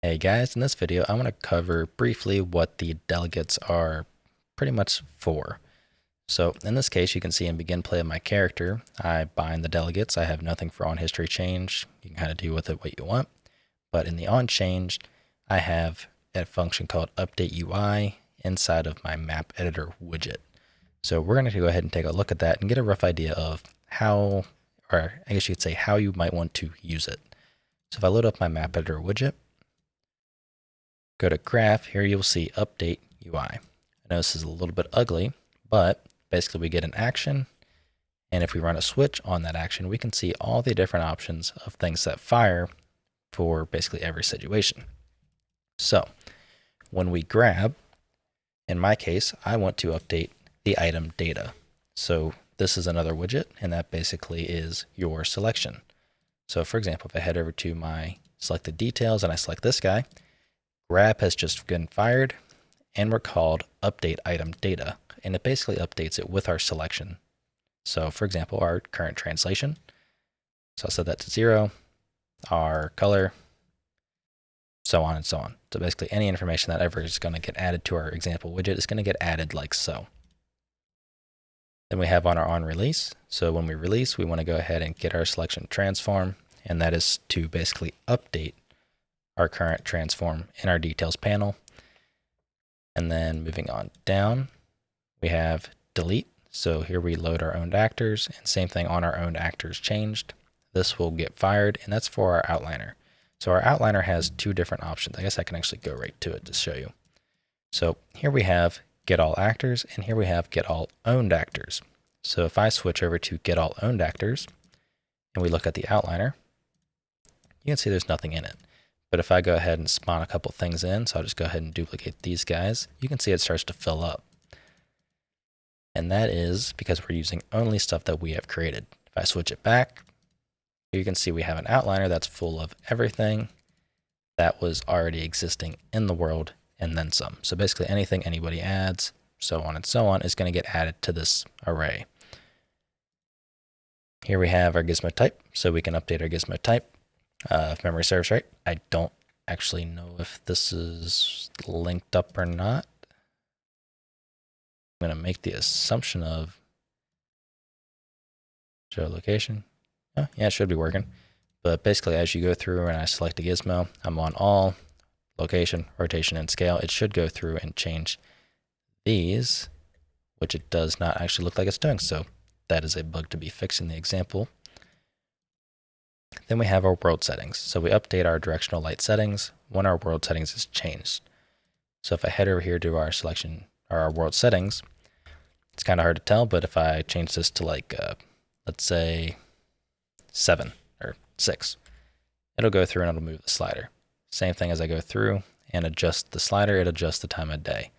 Hey guys, in this video I want to cover briefly what the delegates are pretty much for. So in this case you can see in begin play of my character, I bind the delegates. I have nothing for on history change. You can kind of do with it what you want. But in the on change, I have a function called update UI inside of my map editor widget. So we're going to go ahead and take a look at that and get a rough idea of how, or I guess you could say how you might want to use it. So if I load up my map editor widget, go to graph, here you'll see update UI. I know this is a little bit ugly, but basically we get an action, and if we run a switch on that action, we can see all the different options of things that fire for basically every situation. So when we grab, in my case, I want to update the item data. So this is another widget, and that basically is your selection. So for example, if I head over to my selected details and I select this guy, grab has just been fired, and we're called update item data, and it basically updates it with our selection. So for example, our current translation, so I'll set that to 0, our color, so on and so on. So basically any information that ever is going to get added to our example widget is going to get added like so. Then we have on our on release. So when we release, we want to go ahead and get our selection transform, and that is to basically update our current transform in our details panel. And then moving on down, we have delete. So here we load our owned actors, and same thing on our owned actors changed. This will get fired, and that's for our outliner. So our outliner has two different options. I guess I can actually go right to it to show you. So here we have get all actors, and here we have get all owned actors. So if I switch over to get all owned actors, and we look at the outliner, you can see there's nothing in it. But if I go ahead and spawn a couple things in, so I'll just go ahead and duplicate these guys, you can see it starts to fill up. And that is because we're using only stuff that we have created. If I switch it back, you can see we have an outliner that's full of everything that was already existing in the world and then some. So basically anything anybody adds, so on and so on, is going to get added to this array. Here we have our gizmo type, so we can update our gizmo type. If memory serves right, I don't actually know if this is linked up or not. I'm going to make the assumption of show location. Oh, yeah, it should be working. But basically, as you go through and I select a gizmo, I'm on all, location, rotation, and scale. It should go through and change these, which it does not actually look like it's doing. So that is a bug to be fixed in the example. Then we have our world settings. So we update our directional light settings when our world settings is changed. So if I head over here to our selection or our world settings, it's kind of hard to tell, but if I change this to like, let's say 7 or 6, it'll go through and it'll move the slider. Same thing as I go through and adjust the slider, it adjusts the time of day.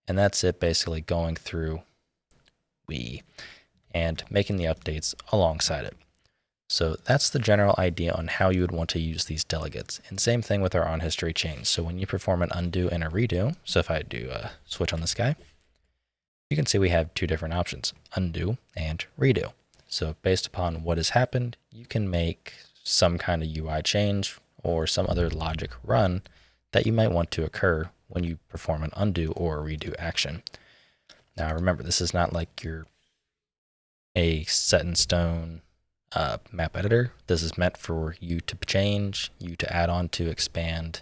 And that's it, basically going through and making the updates alongside it. So that's the general idea on how you would want to use these delegates. And same thing with our on history change. So when you perform an undo and a redo, so if I do a switch on this guy, you can see we have two different options, undo and redo. So based upon what has happened, you can make some kind of UI change or some other logic run that you might want to occur when you perform an undo or a redo action. Now remember, this is not like you're a set in stone map editor. This is meant for you to change, you to add on, to expand,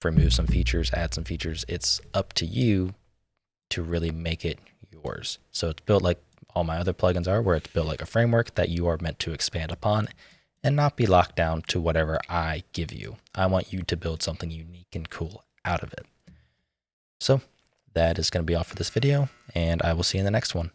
remove some features, add some features. It's up to you to really make it yours. So it's built like all my other plugins are, where it's built like a framework that you are meant to expand upon and not be locked down to whatever I give you. I want you to build something unique and cool out of it. So that is going to be all for this video, and I will see you in the next one.